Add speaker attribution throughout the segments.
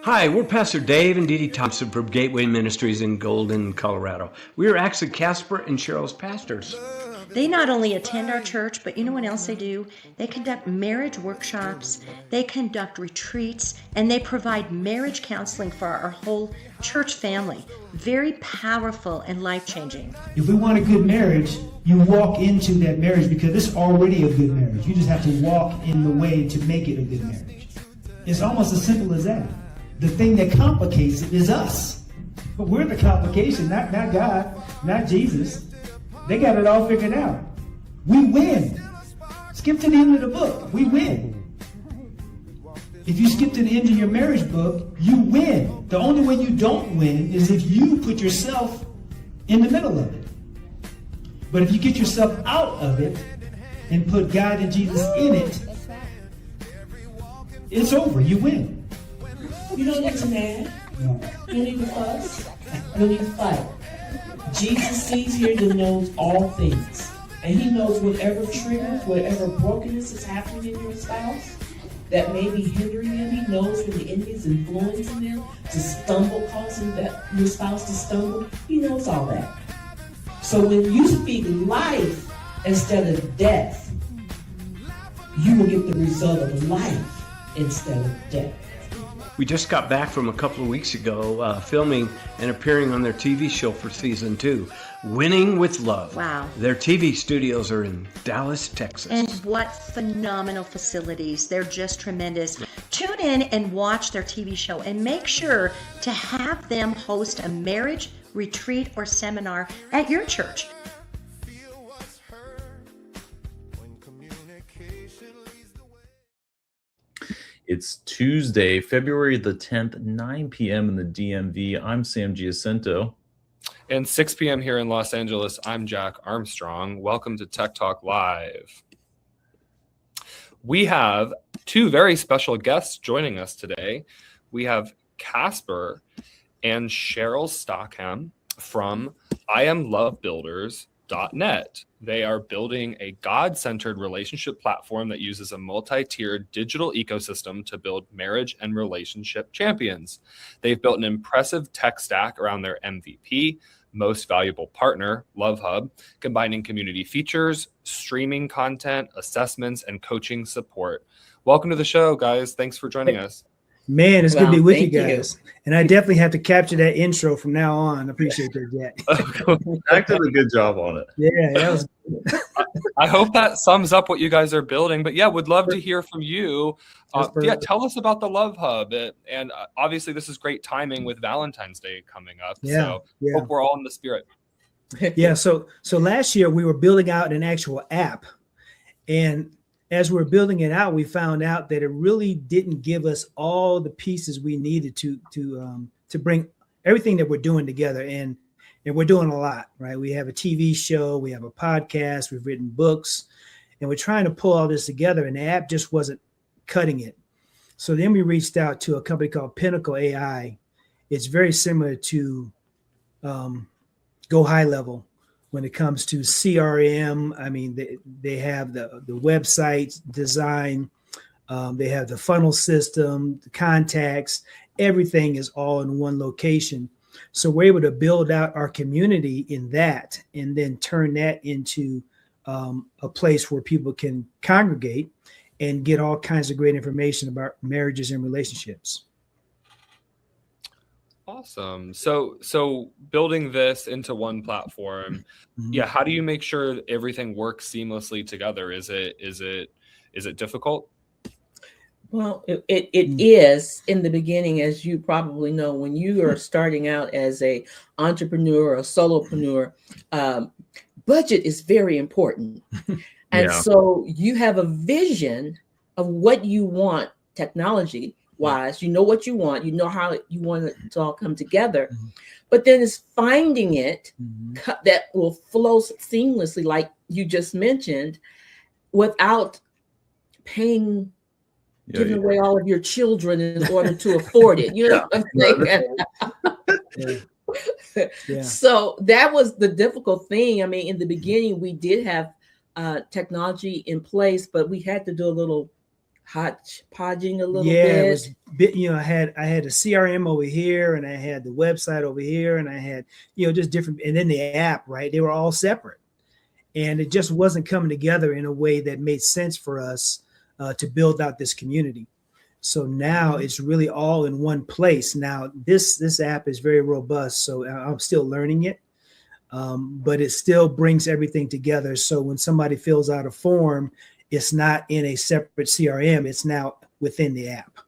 Speaker 1: Hi, we're Pastor Dave and Dee Dee Thompson from Gateway Ministries in Golden, Colorado. We are actually Casper and Cheryl's pastors.
Speaker 2: They not only attend our church, but you know what else they do? They conduct marriage workshops, they conduct retreats, and they provide marriage counseling for our whole church family. Very powerful and life-changing.
Speaker 3: If we want a good marriage, you walk into that marriage because it's already a good marriage. You just have to walk in the way to make it a good marriage. It's almost as simple as that. The thing that complicates it is us. But we're the complication, not God, not Jesus. They got it all figured out. We win. Skip to the end of the book. We win. If you skip to the end of your marriage book, you win. The only way you don't win is if you put yourself in the middle of it. But if you get yourself out of it and put God and Jesus in it, it's over. You win.
Speaker 4: You don't need to mad. No. You don't need to fuss. You don't need to fight. Jesus sees, hears, and knows all things. And he knows whatever triggers, whatever brokenness is happening in your spouse that may be hindering them. He knows when the enemy is influencing them to stumble, causing your spouse to stumble. He knows all that. So when you speak life instead of death, you will get the result of life instead of death.
Speaker 1: We just got back from a couple of weeks ago filming and appearing on their TV show for season 2, Winning with Love.
Speaker 2: Wow.
Speaker 1: Their TV studios are in Dallas, Texas.
Speaker 2: And what phenomenal facilities. They're just tremendous. Tune in and watch their TV show and make sure to have them host a marriage retreat or seminar at your church.
Speaker 5: It's Tuesday, February the 10th, 9 p.m. in the DMV. I'm Sam Giacinto.
Speaker 6: And 6 p.m. here in Los Angeles, I'm Jack Armstrong. Welcome to Tech Talk Live. We have 2 very special guests joining us today. We have Casper and Cheryl Stockham from IAMLoveBuilders.net. They are building a God-centered relationship platform that uses a multi-tiered digital ecosystem to build marriage and relationship champions. They've built an impressive tech stack around their MVP, most valuable partner, LoveHub, combining community features, streaming content, assessments, and coaching support. Welcome to the show, guys. Thanks for joining us.
Speaker 3: Man, it's good to be with you guys. And I definitely have to capture that intro from now on. I appreciate that, Jack.
Speaker 5: Jack did a good job on it.
Speaker 3: Yeah, that was good.
Speaker 6: I hope that sums up what you guys are building. But yeah, would love to hear from you. Tell us about the Love Hub. And obviously, this is great timing with Valentine's Day coming up. Hope we're all in the spirit.
Speaker 3: Yeah. So last year we were building out an actual app, and as we're building it out, we found out that it really didn't give us all the pieces we needed to bring everything that we're doing together. And we're doing a lot, right? We have a TV show, we have a podcast, we've written books, and we're trying to pull all this together, and the app just wasn't cutting it. So then we reached out to a company called Pinnacle AI. It's very similar to Go High Level when it comes to CRM. I mean, they have the website design, they have the funnel system, the contacts, everything is all in one location. So we're able to build out our community in that and then turn that into a place where people can congregate and get all kinds of great information about marriages and relationships.
Speaker 6: Awesome. So building this into one platform, how do you make sure that everything works seamlessly together? Is it difficult?
Speaker 4: Well, it is in the beginning, as you probably know, when you are starting out as a entrepreneur or a solopreneur, budget is very important. And so you have a vision of what you want technology wise, you know what you want, you know how you want it to all come together, but then it's finding it that will flow seamlessly, like you just mentioned, without paying, giving away all of your children in order to afford it. You know what I'm saying? So that was the difficult thing. I mean, in the beginning, we did have technology in place, but we had to do a little hodgepodging a little
Speaker 3: Yeah,
Speaker 4: bit.
Speaker 3: it was bit, I had a CRM over here, and I had the website over here, and I had, just different, and then the app, right? They were all separate, and it just wasn't coming together in a way that made sense for us to build out this community. So now it's really all in one place. Now this app is very robust, so I'm still learning it, but it still brings everything together. So when somebody fills out a form, it's not in a separate CRM. It's now within the app.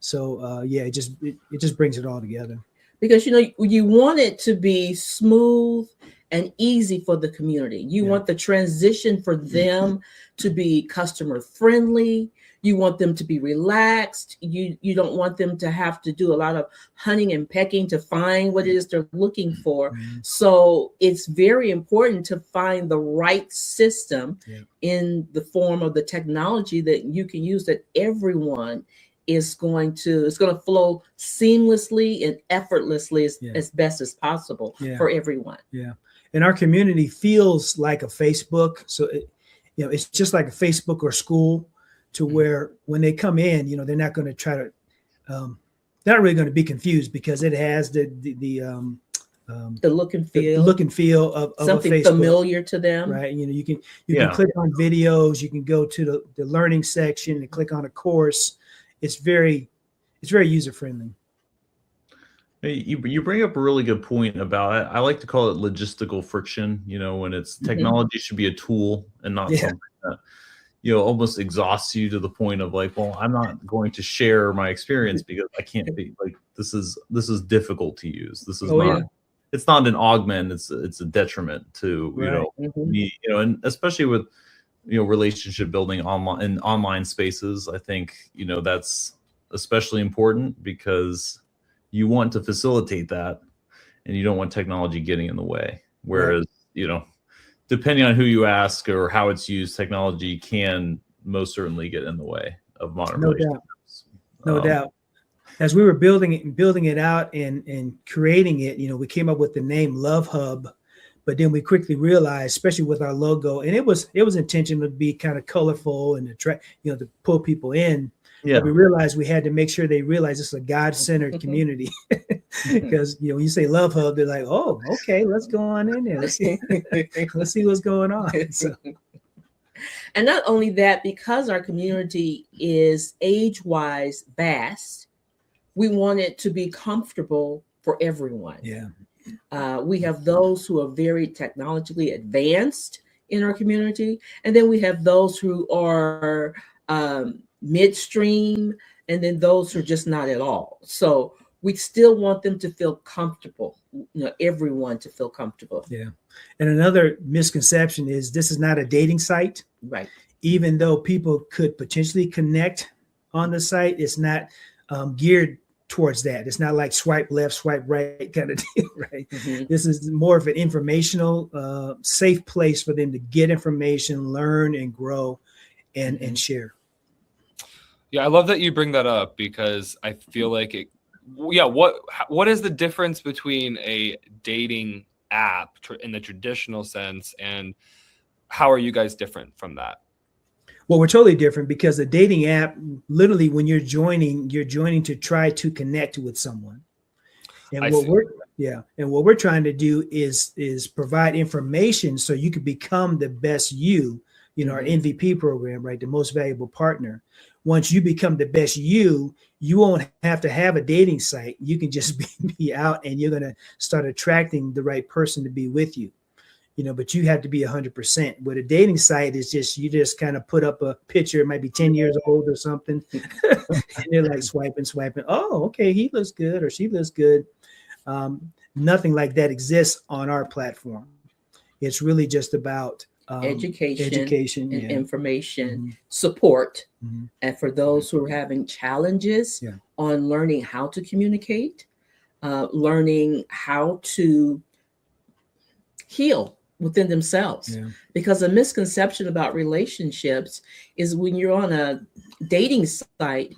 Speaker 3: So it just brings it all together.
Speaker 4: Because you want it to be smooth and easy for the community. You want the transition for them to be customer friendly. You want them to be relaxed. You don't want them to have to do a lot of hunting and pecking to find what it is they're looking for. So it's very important to find the right system in the form of the technology that you can use, that everyone is going to flow seamlessly and effortlessly as best as possible for everyone.
Speaker 3: Yeah. And our community feels like a Facebook. So it's just like a Facebook or school, to where when they come in, they're not going to try to, they're not really going to be confused, because it has the
Speaker 4: look and feel,
Speaker 3: the look and feel of
Speaker 4: something
Speaker 3: a Facebook,
Speaker 4: familiar to them,
Speaker 3: right? You can click on videos, you can go to the learning section and click on a course. It's very user friendly.
Speaker 5: You bring up a really good point about it. I like to call it logistical friction. When it's technology should be a tool and not something that almost exhausts you to the point of like, well, I'm not going to share my experience because I can't be like, this is difficult to use. This is it's not an augment. It's a detriment to, me, and especially with, relationship building online spaces. I think, that's especially important, because you want to facilitate that and you don't want technology getting in the way. Whereas, depending on who you ask or how it's used, technology can most certainly get in the way of modern relationships.
Speaker 3: No doubt. As we were building it out and creating it, we came up with the name Love Hub, but then we quickly realized, especially with our logo, and it was intentional to be kind of colorful and attract, to pull people in. Yeah. But we realized we had to make sure they realize it's a God-centered community, because when you say Love Hub, they're like, oh, okay, let's go on in there. Let's see what's going on. So.
Speaker 4: And not only that, because our community is age-wise vast, we want it to be comfortable for everyone.
Speaker 3: Yeah.
Speaker 4: We have those who are very technologically advanced in our community, and then we have those who are midstream, and then those who are just not at all. So we still want them to feel comfortable, everyone to feel comfortable.
Speaker 3: Yeah. And another misconception is this is not a dating site.
Speaker 4: Right.
Speaker 3: Even though people could potentially connect on the site, it's not geared towards that. It's not like swipe left, swipe right kind of deal, right? Mm-hmm. This is more of an informational, safe place for them to get information, learn and grow and share.
Speaker 6: Yeah, I love that you bring that up, because I feel like what is the difference between a dating app in the traditional sense, and how are you guys different from that?
Speaker 3: Well, we're totally different, because the dating app, literally when you're joining to try to connect with someone. And what we're trying to do is provide information so you can become the best you, our MVP program, right? The most valuable partner. Once you become the best you won't have to have a dating site. You can just be out, and you're going to start attracting the right person to be with you. But you have to be 100%. With a dating site, is you just kind of put up a picture. It might be 10 years old or something. And they're like swiping. Oh, okay. He looks good or she looks good. Nothing like that exists on our platform. It's really just about education and information, support. And for those who are having challenges on learning how to communicate, learning how to heal within themselves. Because a misconception about relationships is when you're on a dating site,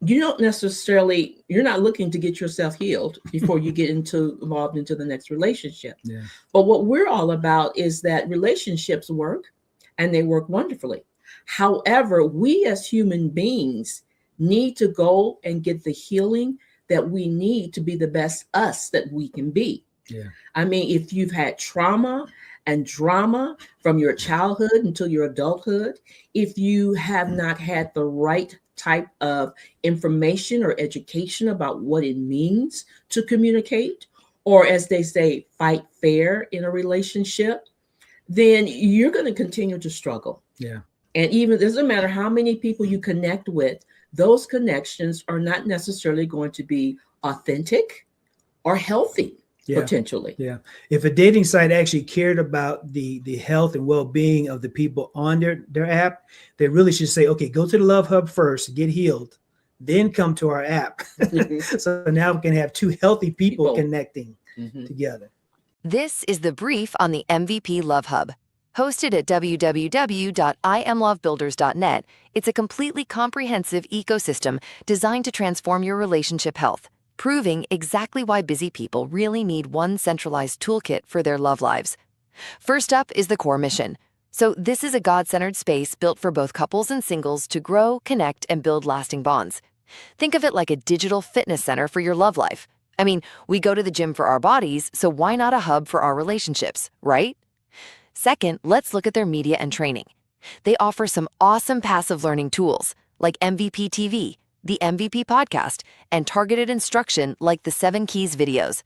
Speaker 3: you're not looking to get yourself healed before you get involved into the next relationship. But what we're all about is that relationships work, and they work wonderfully.
Speaker 4: However, we as human beings need to go and get the healing that we need to be the best us that we can be.
Speaker 3: Yeah.
Speaker 4: I mean, if you've had trauma and drama from your childhood until your adulthood, if you have not had the right type of information or education about what it means to communicate, or as they say, fight fair in a relationship, then you're going to continue to struggle.
Speaker 3: Yeah.
Speaker 4: And even it doesn't matter how many people you connect with, those connections are not necessarily going to be authentic or healthy.
Speaker 3: Yeah.
Speaker 4: Potentially.
Speaker 3: Yeah. If a dating site actually cared about the health and well-being of the people on their app, they really should say, okay, go to the Love Hub first, get healed, then come to our app. So now we can have two healthy people connecting together.
Speaker 7: This is the brief on the MVP Love Hub. Hosted at www.imlovebuilders.net, it's a completely comprehensive ecosystem designed to transform your relationship health, proving exactly why busy people really need one centralized toolkit for their love lives. First up is the core mission. So this is a God-centered space built for both couples and singles to grow, connect, and build lasting bonds. Think of it like a digital fitness center for your love life. I mean, we go to the gym for our bodies, so why not a hub for our relationships, right? Second, let's look at their media and training. They offer some awesome passive learning tools like MVP TV, the MVP podcast, and targeted instruction like the 7 Keys videos.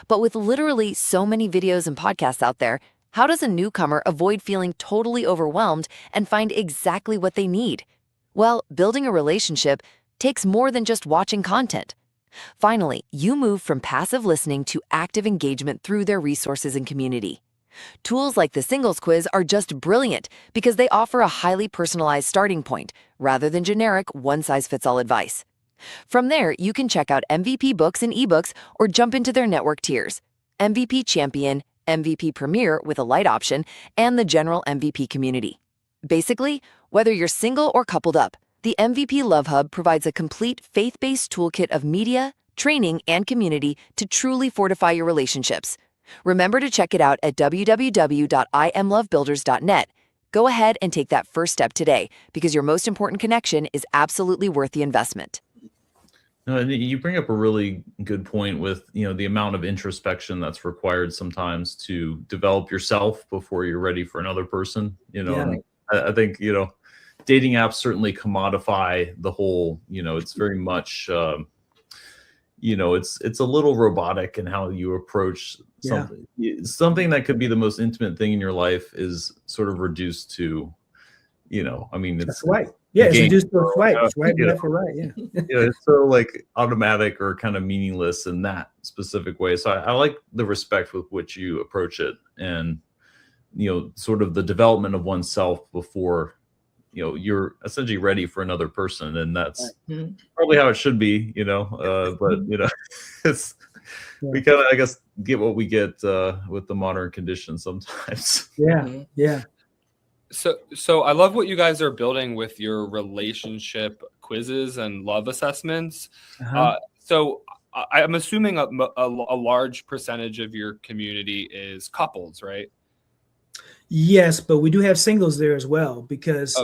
Speaker 7: But with literally so many videos and podcasts out there, how does a newcomer avoid feeling totally overwhelmed and find exactly what they need? Well, building a relationship takes more than just watching content. Finally, you move from passive listening to active engagement through their resources and community. Tools like the Singles Quiz are just brilliant because they offer a highly personalized starting point rather than generic one-size-fits-all advice. From there, you can check out MVP books and ebooks or jump into their network tiers: MVP Champion, MVP Premier with a light option, and the general MVP community. Basically, whether you're single or coupled up, the MVP Love Hub provides a complete faith-based toolkit of media, training, and community to truly fortify your relationships. Remember to check it out at www.imlovebuilders.net. Go ahead and take that first step today because your most important connection is absolutely worth the investment.
Speaker 5: No, and you bring up a really good point with, the amount of introspection that's required sometimes to develop yourself before you're ready for another person. And I think, dating apps certainly commodify the whole, it's very much, it's a little robotic in how you approach something. Something that could be the most intimate thing in your life is sort of reduced to, it's
Speaker 3: right. Yeah, it's reduced to a swipe. Swipe left or right. Yeah.
Speaker 5: It's so like automatic or kind of meaningless in that specific way. So I like the respect with which you approach it, and sort of the development of oneself before you're essentially ready for another person, and that's probably how it should be. But it's we kind of, I guess, get what we get with the modern conditions sometimes.
Speaker 3: Yeah.
Speaker 6: So I love what you guys are building with your relationship quizzes and love assessments. So I'm assuming a large percentage of your community is couples, right?
Speaker 3: Yes, but we do have singles there as well because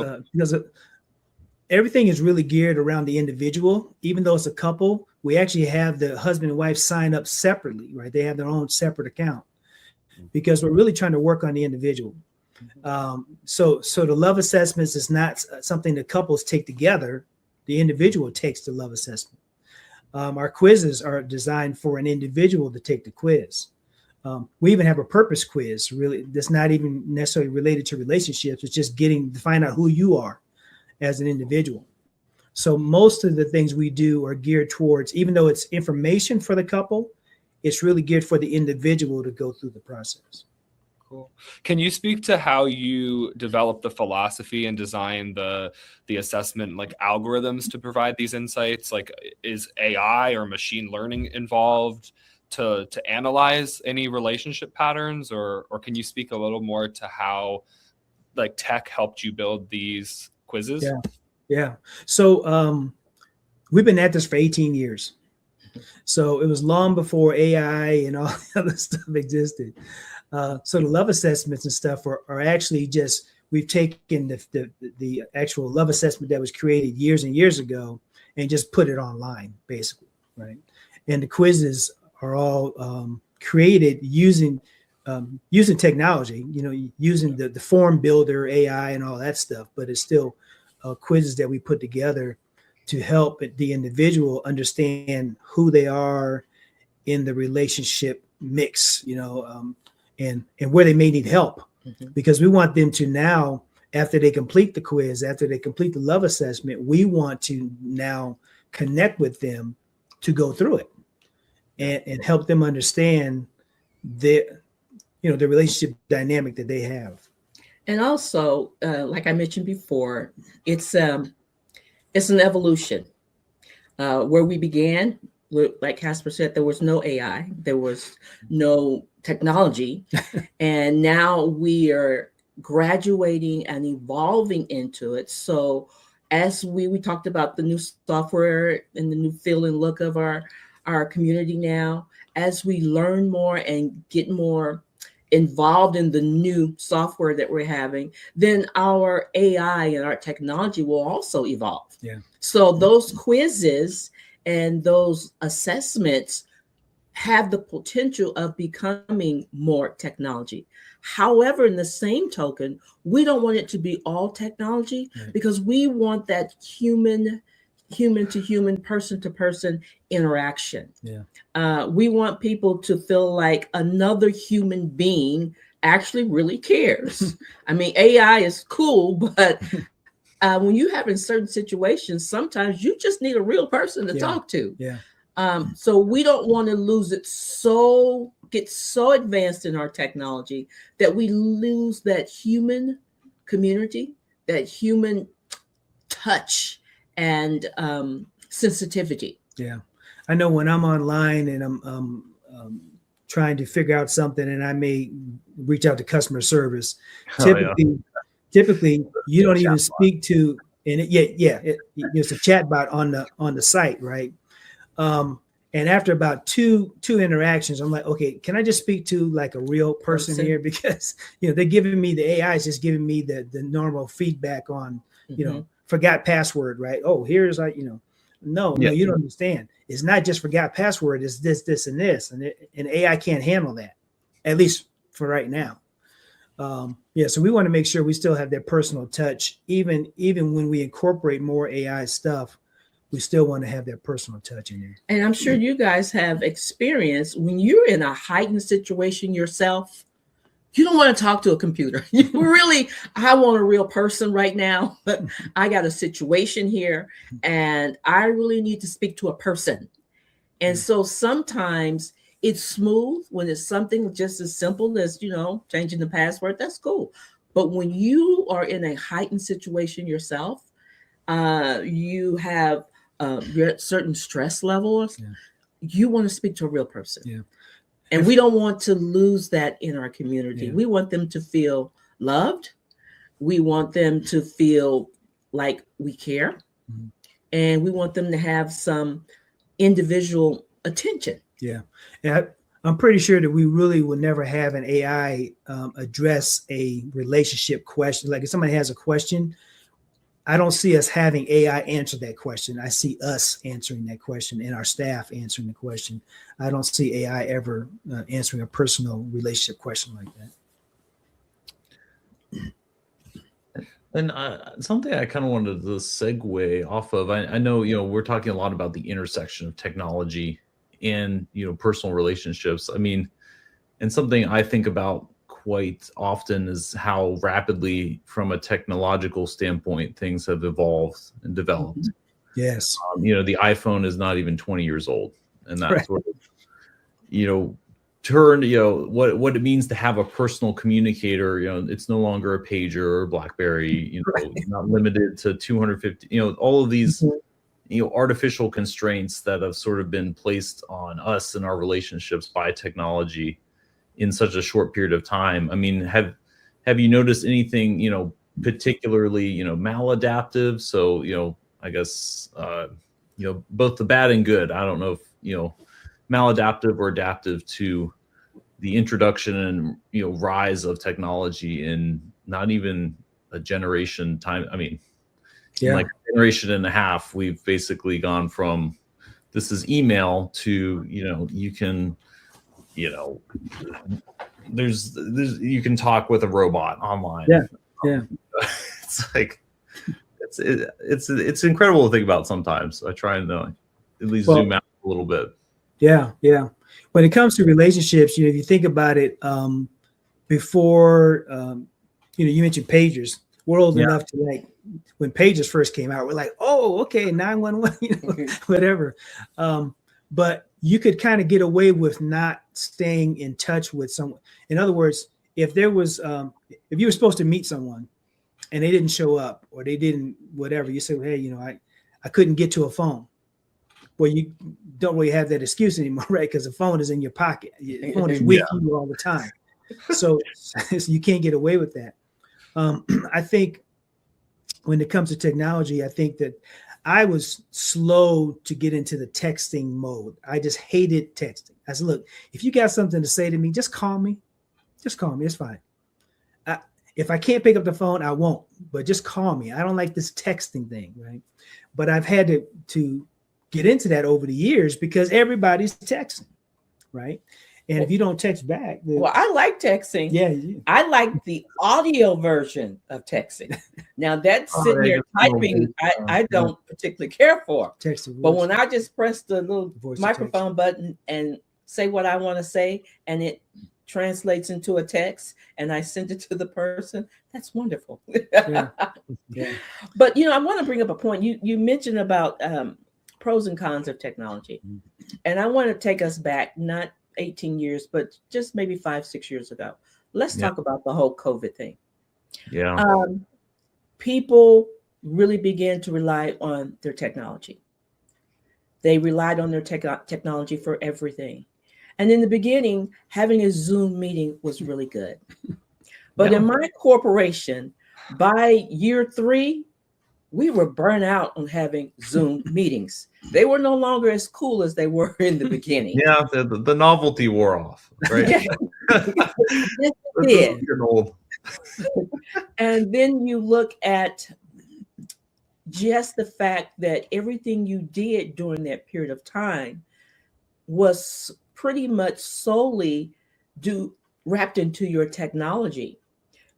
Speaker 3: everything is really geared around the individual. Even though it's a couple, we actually have the husband and wife sign up separately, right? They have their own separate account because we're really trying to work on the individual. So the love assessments is not something that couples take together. The individual takes the love assessment. Our quizzes are designed for an individual to take the quiz. We even have a purpose quiz, really, that's not even necessarily related to relationships. It's just getting to find out who you are as an individual. So most of the things we do are geared towards, even though it's information for the couple, it's really geared for the individual to go through the process.
Speaker 6: Cool. Can you speak to how you develop the philosophy and design the assessment like algorithms to provide these insights? Like, is AI or machine learning involved to analyze any relationship patterns, or can you speak a little more to how like tech helped you build these quizzes?
Speaker 3: Yeah. So we've been at this for 18 years. So it was long before AI and all the other stuff existed. So the love assessments and stuff are actually just, we've taken the actual love assessment that was created years and years ago and just put it online, basically, right? And the quizzes are all created using technology, using the form builder, AI, and all that stuff. But it's still quizzes that we put together to help the individual understand who they are in the relationship mix, and where they may need help. Because we want them to now, after they complete the quiz, after they complete the love assessment, we want to now connect with them to go through it and help them understand the relationship dynamic that they have.
Speaker 4: And also, like I mentioned before, it's an evolution. Where we began, like Casper said, there was no AI, there was no technology, and now we are graduating and evolving into it. So as we talked about the new software and the new feel and look of our community now, as we learn more and get more involved in the new software that we're having, then our AI and our technology will also evolve.
Speaker 3: Yeah.
Speaker 4: So those quizzes and those assessments have the potential of becoming more technology. However, in the same token, we don't want it to be all technology, because we want that human to human, person to person interaction.
Speaker 3: Yeah.
Speaker 4: We want people to feel like another human being actually really cares. I mean, AI is cool, but when you have in certain situations, sometimes you just need a real person to talk to.
Speaker 3: Yeah.
Speaker 4: So we don't want to lose it, get so advanced in our technology that we lose that human community, that human touch and sensitivity.
Speaker 3: Yeah. I know when I'm online and I'm trying to figure out something and I may reach out to customer service, typically you don't even speak to, and it's a chat bot on the site, right? And after about two interactions, I'm like, okay, can I just speak to like a real person here? Because they're giving me, the AI is just giving me the normal feedback on forgot password, right? Oh, here's no, you don't understand. It's not just forgot password. It's this, and this, and AI can't handle that, at least for right now. So we want to make sure we still have that personal touch, even when we incorporate more AI stuff. We still want to have that personal touch in there.
Speaker 4: And I'm sure you guys have experience when you're in a heightened situation yourself. You don't want to talk to a computer. You really, I want a real person right now, but I got a situation here and I really need to speak to a person. And so sometimes it's smooth when it's something just as simple as, changing the password. That's cool. But when you are in a heightened situation yourself, you have your certain stress levels, you want to speak to a real person.
Speaker 3: Yeah.
Speaker 4: And we don't want to lose that in our community. We want them to feel loved. We want them to feel like we care. And we want them to have some individual attention.
Speaker 3: Yeah. And I'm pretty sure that we really will never have an AI address a relationship question. Like if somebody has a question, I don't see us having AI answer that question. I see us answering that question and our staff answering the question. I don't see AI ever answering a personal relationship question like that.
Speaker 5: And something I kind of wanted to segue off of, I know, we're talking a lot about the intersection of technology and, personal relationships. I mean, and something I think about quite often is how rapidly, from a technological standpoint, things have evolved and developed.
Speaker 3: Yes.
Speaker 5: The iPhone is not even 20 years old, and that sort of, turned, what it means to have a personal communicator. It's no longer a pager or BlackBerry. Not limited to 250. All of these, artificial constraints that have sort of been placed on us and our relationships by technology in such a short period of time. I mean, have you noticed anything, particularly, maladaptive? So, I guess, both the bad and good. I don't know if, maladaptive or adaptive to the introduction and, rise of technology in not even a generation time. I mean, in
Speaker 3: Yeah.
Speaker 5: like a generation and a half, we've basically gone from this is email to, you can, there's you can talk with a robot online.
Speaker 3: Yeah. Yeah.
Speaker 5: It's like it's incredible to think about sometimes. I try and at least zoom out a little bit.
Speaker 3: Yeah. Yeah. When it comes to relationships, if you think about it, before, you mentioned pagers. We're old enough to, like, when pagers first came out, we're like, oh, okay, 911, whatever. But you could kind of get away with not staying in touch with someone. In other words, if there was, if you were supposed to meet someone and they didn't show up, or they didn't, whatever, you say, hey, I couldn't get to a phone. Well, you don't really have that excuse anymore, right? Because the phone is in your pocket. The phone is with you all the time. So you can't get away with that. I think when it comes to technology, I think that I was slow to get into the texting mode. I just hated texting. I said, look, if you got something to say to me, just call me. Just call me. It's fine. If I can't pick up the phone, I won't. But just call me. I don't like this texting thing, right? But I've had to get into that over the years because everybody's texting, right? And if you don't text back,
Speaker 4: well, I like texting.
Speaker 3: Yeah,
Speaker 4: I like the audio version of texting. Now that's sitting there typing, I don't particularly care for. But when I just press the little microphone button and say what I want to say, and it translates into a text, and I send it to the person, that's wonderful.
Speaker 3: Yeah.
Speaker 4: But I want to bring up a point. You mentioned about pros and cons of technology, and I want to take us back, not 18 years, but just maybe 5-6 years ago. Let's talk about the whole COVID thing.
Speaker 5: Yeah.
Speaker 4: People really began to rely on their technology. They relied on their technology for everything. And in the beginning, having a Zoom meeting was really good. But in my corporation, by year 3, we were burnt out on having Zoom meetings. They were no longer as cool as they were in the beginning.
Speaker 5: Yeah, the novelty wore off, right?
Speaker 4: It did. And then you look at just the fact that everything you did during that period of time was pretty much solely wrapped into your technology,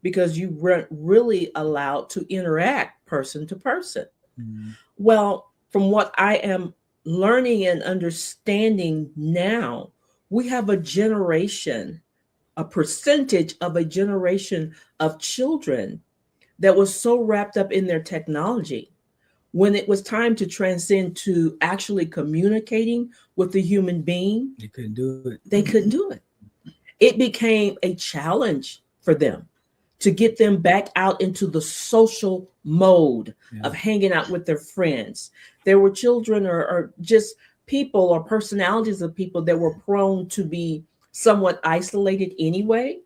Speaker 4: because you weren't really allowed to interact person to person. Mm-hmm. Well, from what I am learning and understanding now, we have a percentage of a generation of children that was so wrapped up in their technology. When it was time to transcend to actually communicating with the human being,
Speaker 3: they couldn't do it.
Speaker 4: They couldn't do it. It became a challenge for them to get them back out into the social mode of hanging out with their friends. There were children or just people or personalities of people that were prone to be somewhat isolated anyway.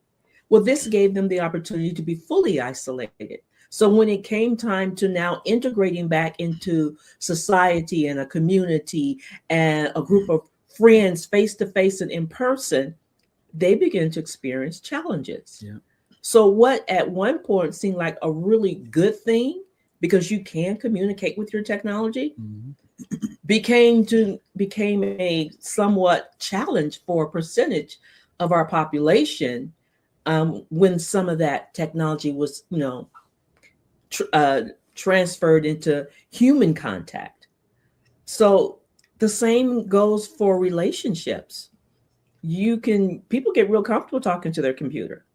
Speaker 4: Well, this gave them the opportunity to be fully isolated. So when it came time to now integrating back into society and a community and a group of friends face to face and in person, they began to experience challenges. Yeah. So what at one point seemed like a really good thing, because you can communicate with your technology, became a somewhat challenge for a percentage of our population when some of that technology was, transferred into human contact. So the same goes for relationships. People get real comfortable talking to their computer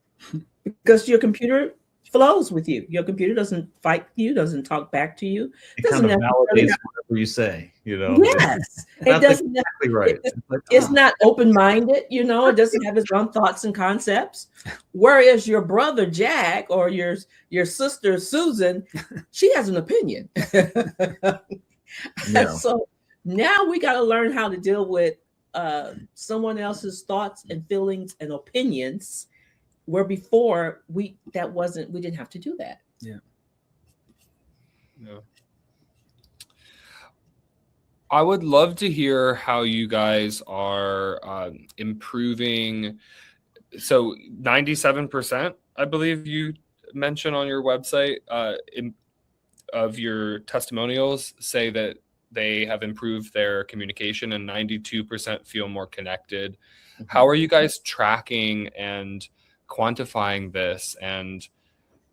Speaker 4: because your computer flows with you. Your computer doesn't fight you, doesn't talk back to you.
Speaker 5: It kind of validates whatever you say,
Speaker 4: Yes, it doesn't.
Speaker 5: Exactly right.
Speaker 4: It's not open-minded, it doesn't have its own thoughts and concepts. Whereas your brother Jack or your sister Susan, she has an opinion. So now we got to learn how to deal with someone else's thoughts and feelings and opinions, where before we didn't have to do that.
Speaker 3: Yeah.
Speaker 6: I would love to hear how you guys are improving. So 97%, I believe you mention on your website of your testimonials say that they have improved their communication and 92% feel more connected. How are you guys tracking and quantifying this? And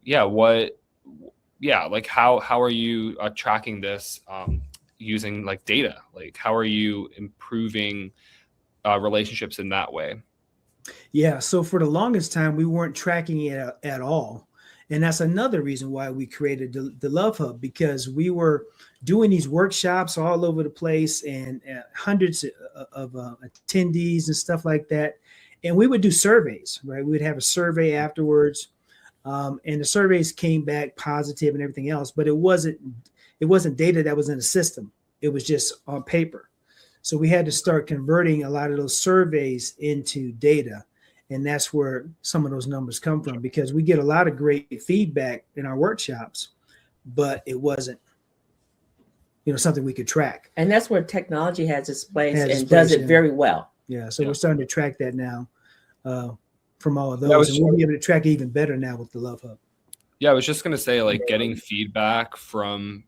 Speaker 6: like how are you tracking this using like data? Like how are you improving relationships in that way?
Speaker 3: Yeah, so for the longest time, we weren't tracking it at all. And that's another reason why we created the Love Hub, because we were doing these workshops all over the place, and hundreds of attendees and stuff like that. And we would do surveys, right? We would have a survey afterwards. And the surveys came back positive and everything else, but it wasn't data that was in the system. It was just on paper. So we had to start converting a lot of those surveys into data. And that's where some of those numbers come from, because we get a lot of great feedback in our workshops, but it wasn't, something we could track.
Speaker 4: And that's where technology has its place and does it very well.
Speaker 3: Yeah. So we're starting to track that now from all of those. And we'll be able to track it even better now with the Love Hub.
Speaker 6: Yeah, I was just going to say, like, getting feedback from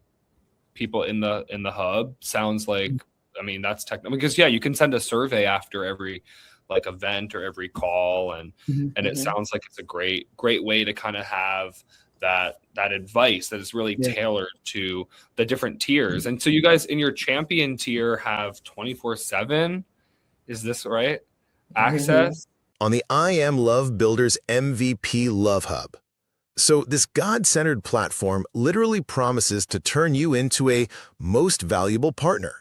Speaker 6: people in the hub sounds like, I mean, that's technical, because you can send a survey after every like event or every call, and it sounds like it's a great way to kind of have that advice that is really tailored to the different tiers. And so you guys in your champion tier have 24/7, is this right? Access
Speaker 8: on the IAM Love Builders MVP Love Hub. So this God-centered platform literally promises to turn you into a most valuable partner.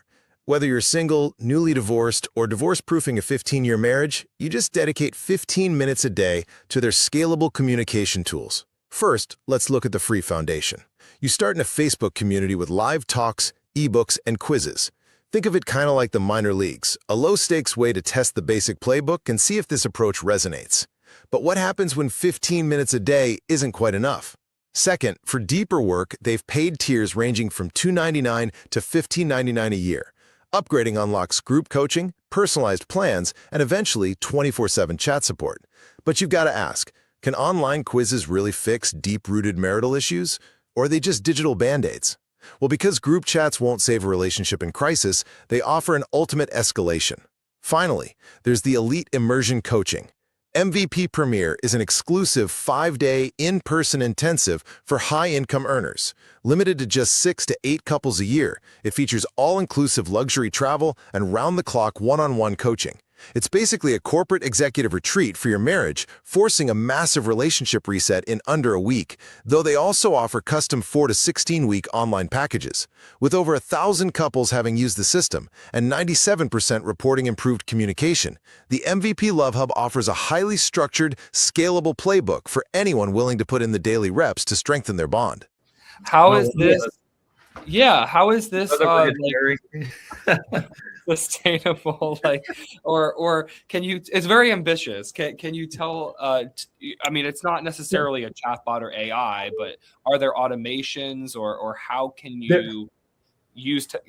Speaker 8: Whether you're single, newly divorced, or divorce-proofing a 15-year marriage, you just dedicate 15 minutes a day to their scalable communication tools. First, let's look at the free foundation. You start in a Facebook community with live talks, ebooks, and quizzes. Think of it kind of like the minor leagues, a low-stakes way to test the basic playbook and see if this approach resonates. But what happens when 15 minutes a day isn't quite enough? Second, for deeper work, they've paid tiers ranging from $2.99 to $15.99 a year. Upgrading unlocks group coaching, personalized plans, and eventually 24/7 chat support. But you've got to ask, can online quizzes really fix deep-rooted marital issues? Or are they just digital band-aids? Well, because group chats won't save a relationship in crisis, they offer an ultimate escalation. Finally, there's the Elite Immersion Coaching. MVP Premier is an exclusive 5-day in-person intensive for high-income earners. Limited to just 6 to 8 couples a year, it features all-inclusive luxury travel and round-the-clock one-on-one coaching. It's basically a corporate executive retreat for your marriage, forcing a massive relationship reset in under a week, though they also offer custom 4 to 16-week online packages. With over 1,000 couples having used the system and 97% reporting improved communication, the MVP Love Hub offers a highly structured, scalable playbook for anyone willing to put in the daily reps to strengthen their bond.
Speaker 6: How is this? Yeah, how is this sustainable? Like, or can you? It's very ambitious. Can you tell? I mean, it's not necessarily a chatbot or AI, but are there automations, or how can you use to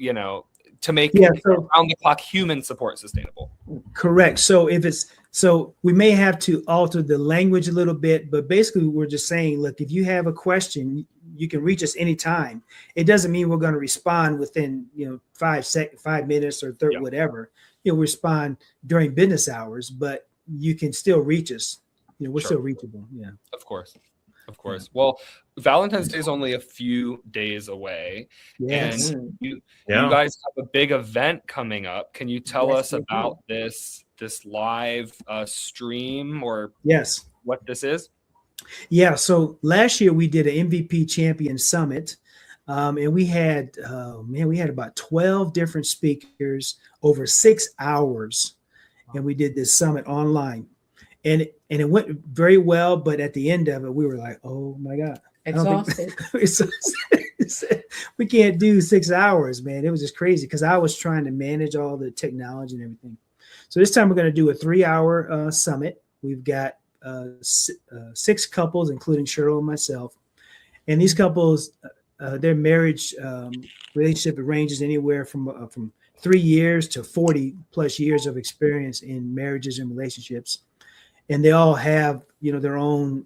Speaker 6: make around the clock human support sustainable?
Speaker 3: Correct. So we may have to alter the language a little bit, but basically we're just saying, look, if you have a question, you can reach us anytime. It doesn't mean we're going to respond within 5 minutes or whatever. We'll respond during business hours, but you can still reach us. We're still reachable. Yeah.
Speaker 6: Of course. Well, Valentine's Day is only a few days away.
Speaker 3: Yes.
Speaker 6: And you guys have a big event coming up. Can you tell us about this live stream, or what this is?
Speaker 3: Yeah. So last year we did an MVP Champion Summit, and we had about 12 different speakers over 6 hours, and we did this summit online. And it went very well, but at the end of it, we were like, "Oh my God,
Speaker 4: exhausted!
Speaker 3: We can't do 6 hours, man." It was just crazy because I was trying to manage all the technology and everything. So this time we're going to do a 3-hour summit. We've got 6 couples, including Cheryl and myself, and these couples, their marriage relationship ranges anywhere from 3 years to 40 plus years of experience in marriages and relationships. and they all have, their own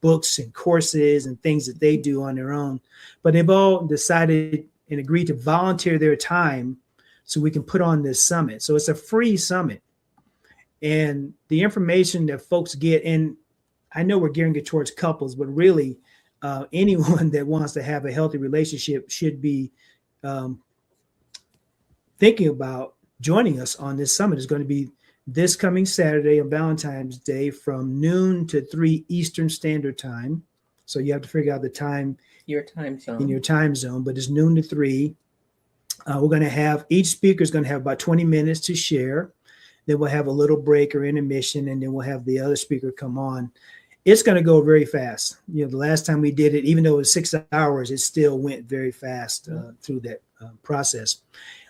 Speaker 3: books and courses and things that they do on their own. But they've all decided and agreed to volunteer their time so we can put on this summit. So it's a free summit. And the information that folks get, and I know we're gearing it towards couples, but really anyone that wants to have a healthy relationship should be thinking about joining us on this summit. It's going to be this coming Saturday on Valentine's Day from noon to 3 Eastern Standard Time. So you have to figure out the time,
Speaker 4: Your time zone.
Speaker 3: in your time zone, but it's noon to 3. We're going to have, each speaker is going to have about 20 minutes to share. Then we'll have a little break or intermission, and then we'll have the other speaker come on. It's going to go very fast. The last time we did it, even though it was 6 hours, it still went very fast through that process.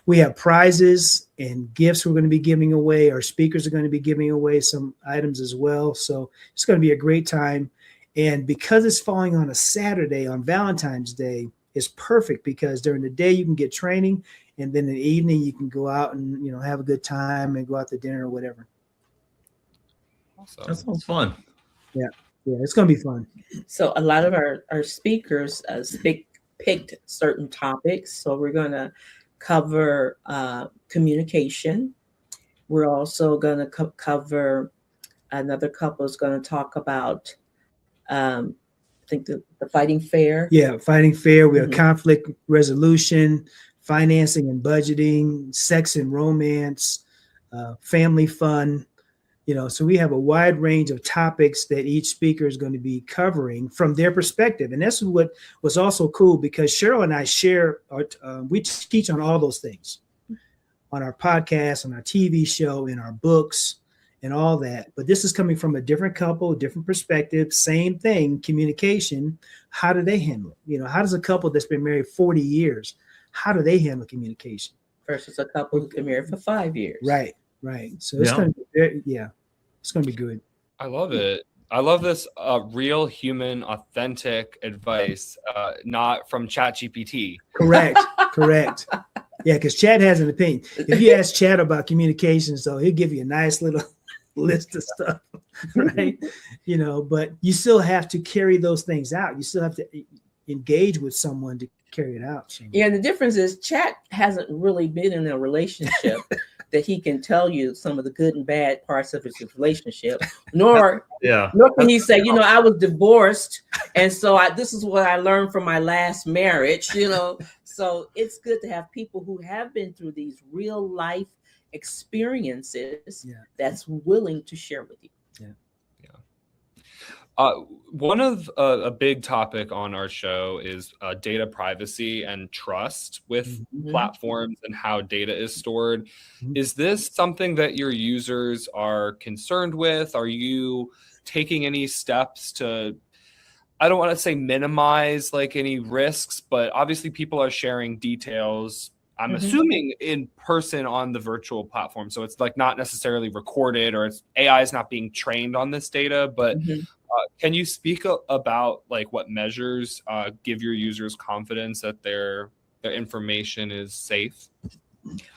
Speaker 3: We have prizes and gifts we're going to be giving away. Our speakers are going to be giving away some items as well. So it's going to be a great time. And because it's falling on a Saturday on Valentine's Day, it's perfect because during the day you can get training, and then in the evening you can go out and have a good time and go out to dinner or whatever.
Speaker 6: Awesome.
Speaker 5: That sounds fun.
Speaker 3: Yeah, it's going to be fun.
Speaker 4: So a lot of our speakers picked certain topics. So we're going to cover communication. We're also going to cover, another couple is going to talk about, I think the fighting fair.
Speaker 3: Yeah, fighting fair. We have conflict resolution, financing and budgeting, sex and romance, family fun. So we have a wide range of topics that each speaker is going to be covering from their perspective. And that's what was also cool, because Cheryl and I share, we teach on all those things on our podcast, on our TV show, in our books and all that. But this is coming from a different couple, different perspective, same thing, communication. How do they handle it? How does a couple that's been married 40 years, how do they handle communication?
Speaker 4: Versus a couple who's been married for 5 years.
Speaker 3: Right. So it's going to be it's going to be good.
Speaker 6: I love it. I love this real human, authentic advice, not from ChatGPT.
Speaker 3: Correct. Yeah, because Chad has an opinion. If you ask Chad about communications, though, he'll give you a nice little list of stuff, right? But you still have to carry those things out. You still have to engage with someone to carry it out.
Speaker 4: Yeah, the difference is Chad hasn't really been in a relationship that he can tell you some of the good and bad parts of his relationship, nor can he say, I was divorced, and so this is what I learned from my last marriage, So it's good to have people who have been through these real life experiences that's willing to share with you.
Speaker 6: One of a big topic on our show is data privacy and trust with platforms and how data is stored. Is this something that your users are concerned with? Are you taking any steps to, I don't want to say minimize any risks, but obviously people are sharing details, I'm assuming, in person on the virtual platform. So it's not necessarily recorded, or AI is not being trained on this data, but can you speak about what measures give your users confidence that their information is safe?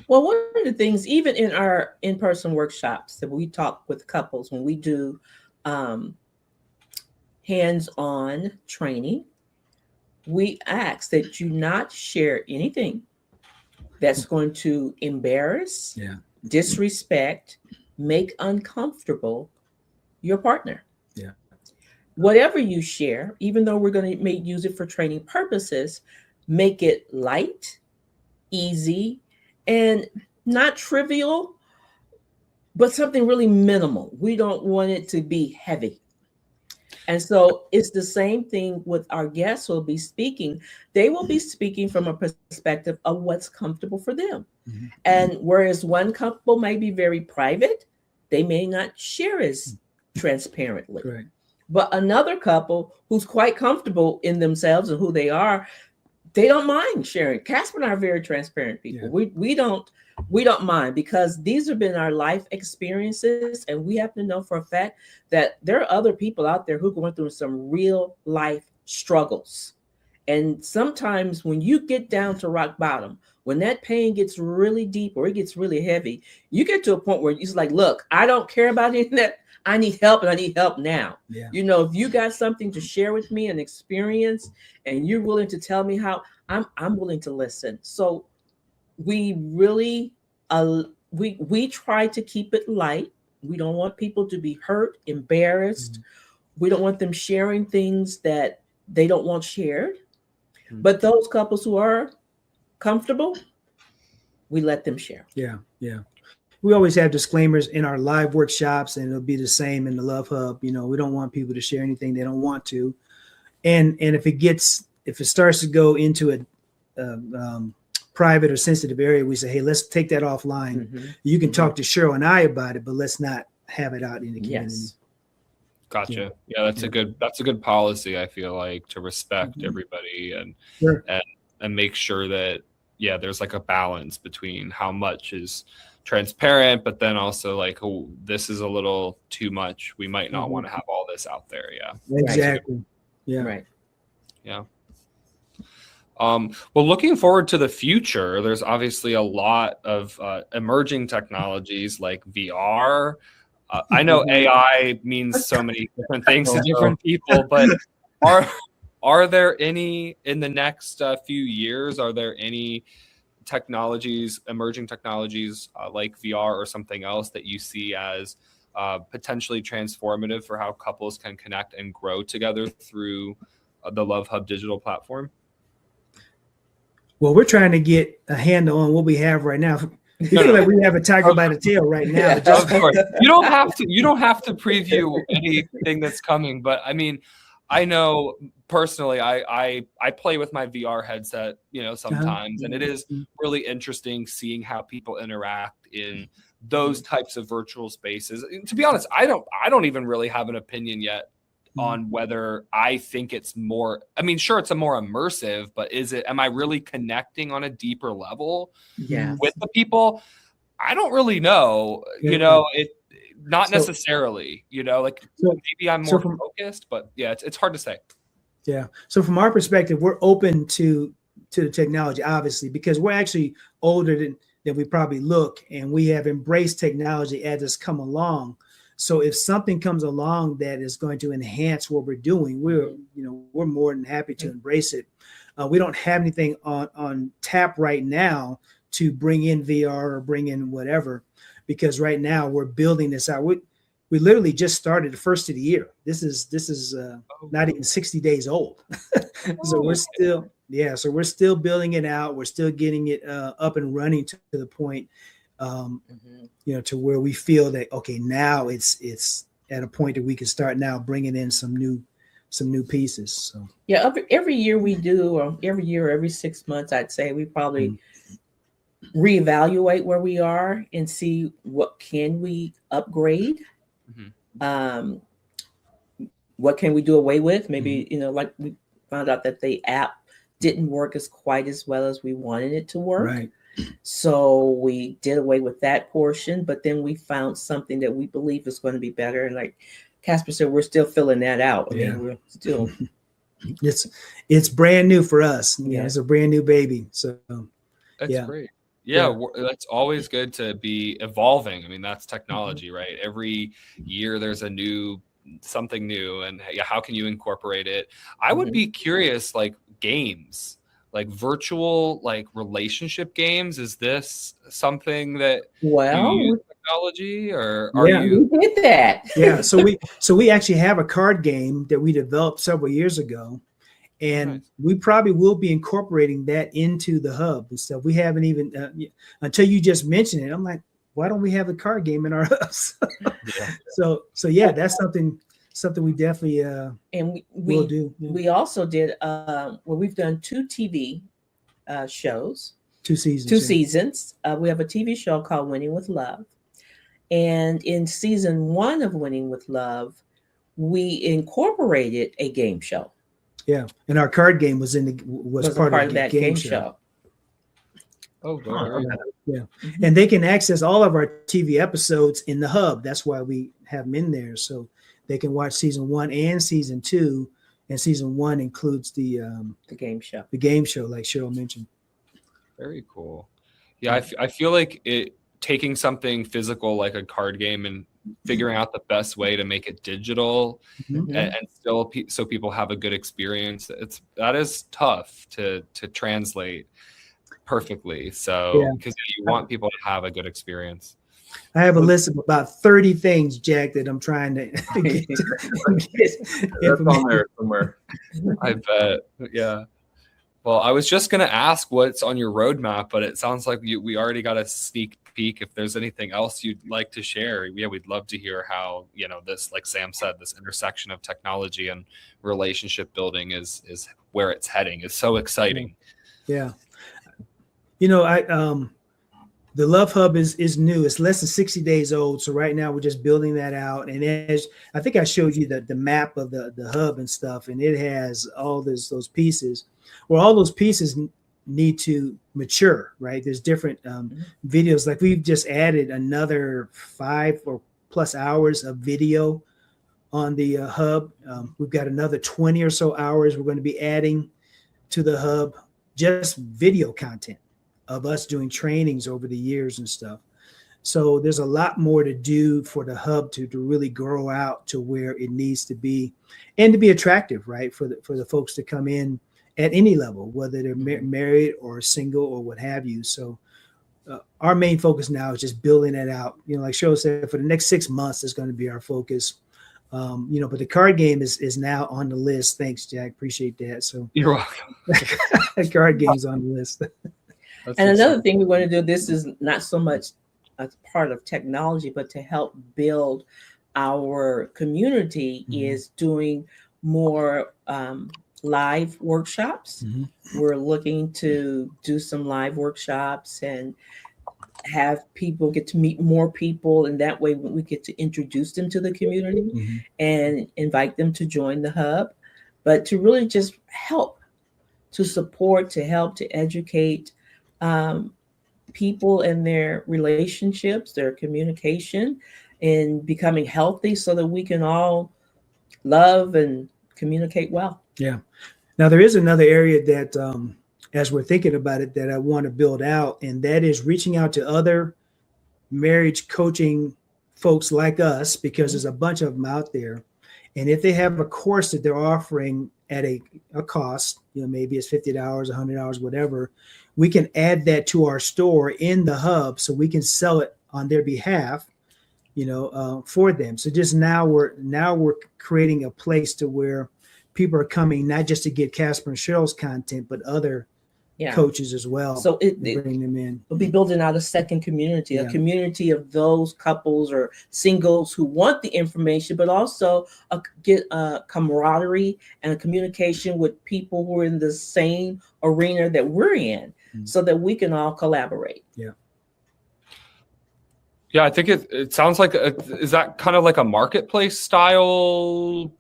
Speaker 4: Well, one of the things, even in our in-person workshops that we talk with couples, when we do hands-on training, we ask that you not share anything that's going to embarrass, disrespect, make uncomfortable your partner. Whatever you share, even though we're going to use it for training purposes, make it light, easy, and not trivial, but something really minimal. We don't want it to be heavy. And so it's the same thing with our guests who will be speaking. They will be speaking from a perspective of what's comfortable for them. And whereas one couple may be very private, they may not share as transparently.
Speaker 3: Right.
Speaker 4: But another couple who's quite comfortable in themselves and who they don't mind sharing. Casper and I are very transparent people. We don't mind, because these have been our life experiences, and we happen to know for a fact that there are other people out there who are going through some real life struggles. And sometimes when you get down to rock bottom, when that pain gets really deep or it gets really heavy, you get to a point where it's like, look, I don't care about any of that. I need help, and I need help now.
Speaker 3: Yeah.
Speaker 4: You know, if you got something to share with me, an experience, and you're willing to tell me how, I'm willing to listen. So we really we try to keep it light. We don't want people to be hurt, embarrassed. Mm-hmm. We don't want them sharing things that they don't want shared. Mm-hmm. But those couples who are comfortable, we let them share.
Speaker 3: Yeah. We always have disclaimers in our live workshops, and it'll be the same in the Love Hub. You know, we don't want people to share anything they don't want to. And if it starts to go into a private or sensitive area, we say, hey, let's take that offline. Mm-hmm. You can talk to Cheryl and I about it, but let's not have it out in the community.
Speaker 4: Yes.
Speaker 6: Gotcha. Yeah, that's a good policy, I feel like, to respect everybody and make sure that there's like a balance between how much is transparent, but then also like, oh, this is a little too much. We might not want to have all this out there. Yeah.
Speaker 3: Exactly. Yeah.
Speaker 4: Right.
Speaker 6: Yeah. Well, looking forward to the future, there's obviously a lot of emerging technologies like VR. I know AI means so many different things to different people, but are there any in the next few years? Are there any emerging technologies like VR or something else that you see as potentially transformative for how couples can connect and grow together through the Love Hub digital platform?
Speaker 3: Well, we're trying to get a handle on what we have right now. We feel like we have a tiger by the tail right now.
Speaker 6: Of course. You don't have to preview anything that's coming, but I mean, I know personally, I play with my VR headset, sometimes, and it is really interesting seeing how people interact in those types of virtual spaces. And to be honest, I don't even really have an opinion yet on whether I think it's more. I mean, sure, it's a more immersive, but am I really connecting on a deeper level with the people? I don't really know. Not necessarily, maybe I'm more focused, but it's hard to say.
Speaker 3: Yeah. So from our perspective, we're open to the technology, obviously, because we're actually older than we probably look, and we have embraced technology as it's come along. So if something comes along that is going to enhance what we're doing, we're more than happy to embrace it. We don't have anything on tap right now to bring in VR or bring in whatever, because right now we're building this out. We literally just started the first of the year. This is not even 60 days old. So we're still building it out. We're still getting it up and running to the point, to where we feel that, okay, now it's at a point that we can start now bringing in some new pieces. So
Speaker 4: every year we do, or every 6 months, I'd say we probably reevaluate where we are and see what can we upgrade. What can we do away with? Maybe, like we found out that the app didn't work quite as well as we wanted it to work.
Speaker 3: Right.
Speaker 4: So we did away with that portion, but then we found something that we believe is going to be better. And like Casper said, we're still filling that out. I mean, we're still.
Speaker 3: It's brand new for us. Yeah, it's a brand new baby. So
Speaker 6: that's great. Yeah, that's always good to be evolving. I mean, that's technology, right? Every year there's something new, and how can you incorporate it? I would be curious, like games, like virtual, like relationship games. Is this something that you use technology, or are you?
Speaker 4: We did that.
Speaker 3: Yeah, so we actually have a card game that we developed several years ago. And we probably will be incorporating that into the hub and stuff. We haven't even until you just mentioned it. I'm like, why don't we have a card game in our hubs? So that's something we definitely
Speaker 4: and
Speaker 3: will do. Yeah.
Speaker 4: We also did we've done 2 TV shows,
Speaker 3: 2 seasons.
Speaker 4: 2 seasons. We have a TV show called Winning with Love, and in season 1 of Winning with Love, we incorporated a game show.
Speaker 3: Yeah, and our card game was part of that game show.
Speaker 6: Oh,
Speaker 3: yeah. And they can access all of our TV episodes in the hub. That's why we have them in there, so they can watch season 1 and season 2 And season 1 includes the
Speaker 4: game show.
Speaker 3: The game show, like Cheryl mentioned.
Speaker 6: Very cool. Yeah, I feel like taking something physical like a card game and figuring out the best way to make it digital and still so people have a good experience. That is tough to translate perfectly. So because you want people to have a good experience.
Speaker 3: I have a list of about 30 things, Jack, that I'm trying to get.
Speaker 6: That's on there somewhere. I bet. Yeah. Well, I was just going to ask what's on your roadmap, but it sounds like we already got a sneak peek. If there's anything else you'd like to share, we'd love to hear how, this, like Sam said, this intersection of technology and relationship building is where it's heading. It's so exciting.
Speaker 3: Yeah. The Love Hub is new. It's less than 60 days old. So right now we're just building that out. And as I think I showed you the map of the hub and stuff, and it has all those pieces. Well, all those pieces need to mature, right? There's different videos. Like we've just added another 5 or plus hours of video on the hub. We've got another 20 or so hours we're going to be adding to the hub, just video content of us doing trainings over the years and stuff. So there's a lot more to do for the hub to really grow out to where it needs to be and to be attractive, right? For the folks to come in at any level, whether they're married or single or what have you. So our main focus now is just building that out. Like Cheryl said, for the next 6 months is going to be our focus. But the card game is now on the list. Thanks, Jack. Appreciate that. So
Speaker 6: you're welcome.
Speaker 3: The card game's on the list.
Speaker 4: And another thing we want to do, this is not so much a part of technology, but to help build our community is doing more live workshops. We're looking to do some live workshops and have people get to meet more people. And that way we get to introduce them to the community and invite them to join the hub, but to really just help, to support, to help, to educate people and their relationships, their communication, and becoming healthy so that we can all love and communicate well.
Speaker 3: Yeah. Now there is another area that, as we're thinking about it, that I want to build out, and that is reaching out to other marriage coaching folks like us, because there's a bunch of them out there. And if they have a course that they're offering at a cost, maybe it's $50, $100, whatever, we can add that to our store in the hub so we can sell it on their behalf, for them. So just now we're creating a place to where people are coming not just to get Casper and Cheryl's content, but other coaches as well.
Speaker 4: So
Speaker 3: bring them in.
Speaker 4: We'll be building out a second community, a community of those couples or singles who want the information, but also get a camaraderie and a communication with people who are in the same arena that we're in, so that we can all collaborate.
Speaker 3: Yeah.
Speaker 6: Yeah, I think it sounds like is that kind of like a marketplace style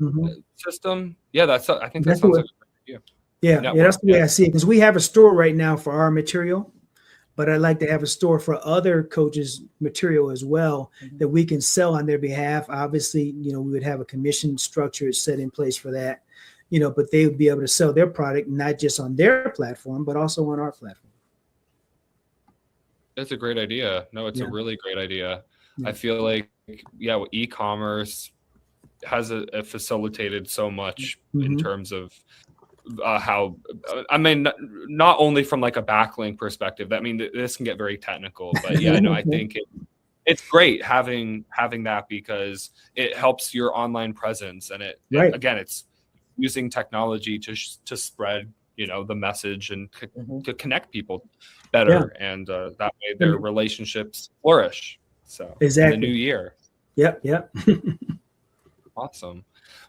Speaker 6: system? Yeah, I think that sounds like a good idea.
Speaker 3: Yeah, that's the way I see it. Because we have a store right now for our material, but I'd like to have a store for other coaches' material as well that we can sell on their behalf. Obviously, we would have a commission structure set in place for that, but they would be able to sell their product not just on their platform, but also on our platform.
Speaker 6: That's a great idea. No, it's a really great idea. I feel like, e-commerce has facilitated so much in terms of how, not only from like a backlink perspective. This can get very technical, but I think it's great having that, because it helps your online presence, and again, it's using technology to spread the message and to connect people better, and that way their relationships flourish. So
Speaker 3: exactly.
Speaker 6: In the new year.
Speaker 3: Yep.
Speaker 6: Awesome.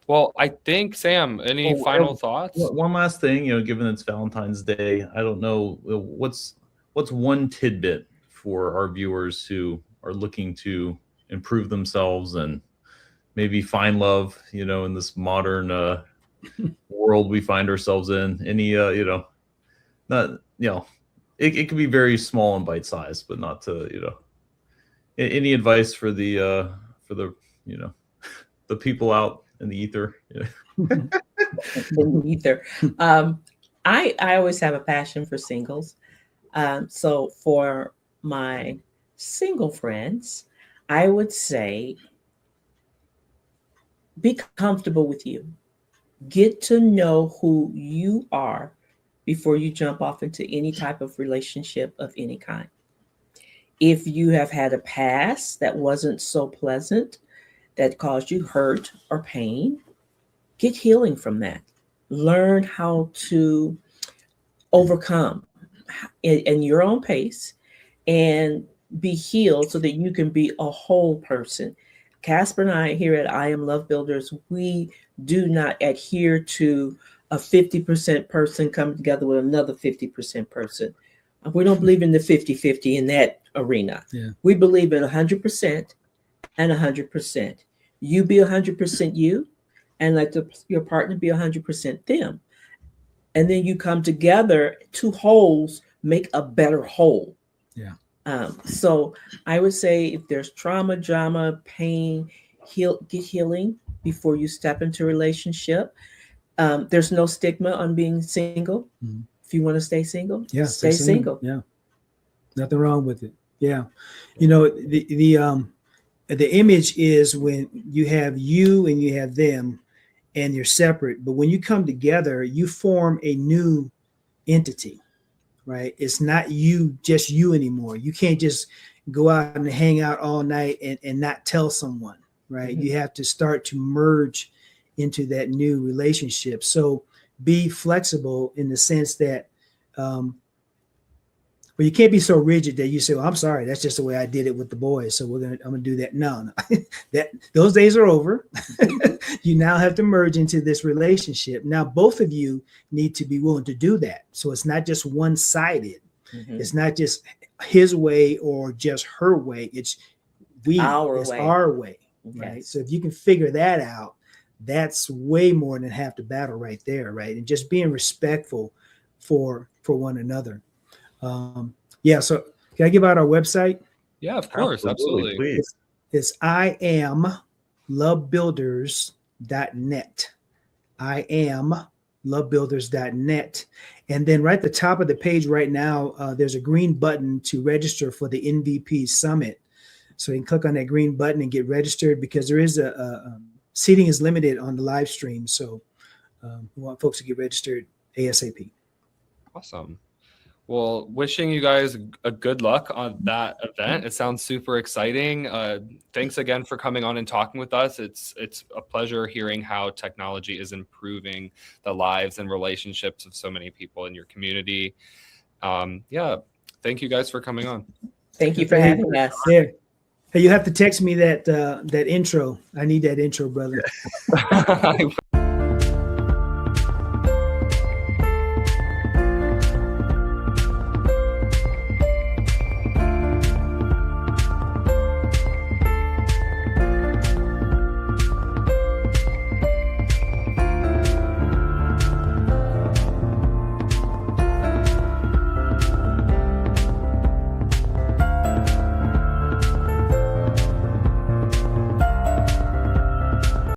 Speaker 6: Well, I think, Sam, any final thoughts?
Speaker 5: One last thing, given it's Valentine's Day, I don't know, what's one tidbit for our viewers who are looking to improve themselves and maybe find love, in this modern world we find ourselves in? Any, not, it can be very small and bite-sized, but not to, any advice for the the people out in the ether?
Speaker 4: Didn't either. I always have a passion for singles. So for my single friends, I would say be comfortable with you. Get to know who you are before you jump off into any type of relationship of any kind. If you have had a past that wasn't so pleasant, that caused you hurt or pain, get healing from that. Learn how to overcome in your own pace and be healed so that you can be a whole person. Casper and I here at I Am Love Builders, we do not adhere to a 50% person coming together with another 50% person. We don't believe in the 50-50 in that arena.
Speaker 3: Yeah.
Speaker 4: We believe in 100% and 100%. You be 100% you, and let your partner be 100% them. And then you come together, two wholes make a better whole.
Speaker 3: Yeah.
Speaker 4: So I would say if there's trauma, drama, pain, get healing before you step into a relationship. There's no stigma on being single.
Speaker 3: Mhm.
Speaker 4: If you want to stay single,
Speaker 3: Yeah,
Speaker 4: stay single.
Speaker 3: Yeah, nothing wrong with it. Yeah, the image is when you have you and you have them, and you're separate. But when you come together, you form a new entity, right? It's not just you anymore. You can't just go out and hang out all night and not tell someone, right?
Speaker 4: Mhm.
Speaker 3: You have to start to merge into that new relationship. So be flexible in the sense that, well, you can't be so rigid that you say, "Well, I'm sorry, that's just the way I did it with the boys, so I'm gonna do that." No, that those days are over. You now have to merge into this relationship. Now, both of you need to be willing to do that. So it's not just one-sided.
Speaker 4: Mhm.
Speaker 3: It's not just his way or just her way. It's
Speaker 4: Our
Speaker 3: it's
Speaker 4: way.
Speaker 3: our way, right?
Speaker 4: Yes.
Speaker 3: So if you can figure that out, that's way more than half the battle right there, right? And just being respectful for one another. Yeah. So can I give out our website?
Speaker 6: Yeah, of course. Absolutely.
Speaker 5: Please.
Speaker 3: It's IAMLovebuilders.net. IAMLovebuilders.net. And then right at the top of the page right now, there's a green button to register for the MVP Summit. So you can click on that green button and get registered, because there is seating is limited on the live stream. So we want folks to get registered ASAP.
Speaker 6: Awesome. Well, wishing you guys a good luck on that event. It sounds super exciting. Thanks again for coming on and talking with us. It's a pleasure hearing how technology is improving the lives and relationships of so many people in your community. Yeah, thank you guys for coming on.
Speaker 4: Thank you for having us.
Speaker 3: Yeah. Hey, you have to text me that intro. I need that intro, brother.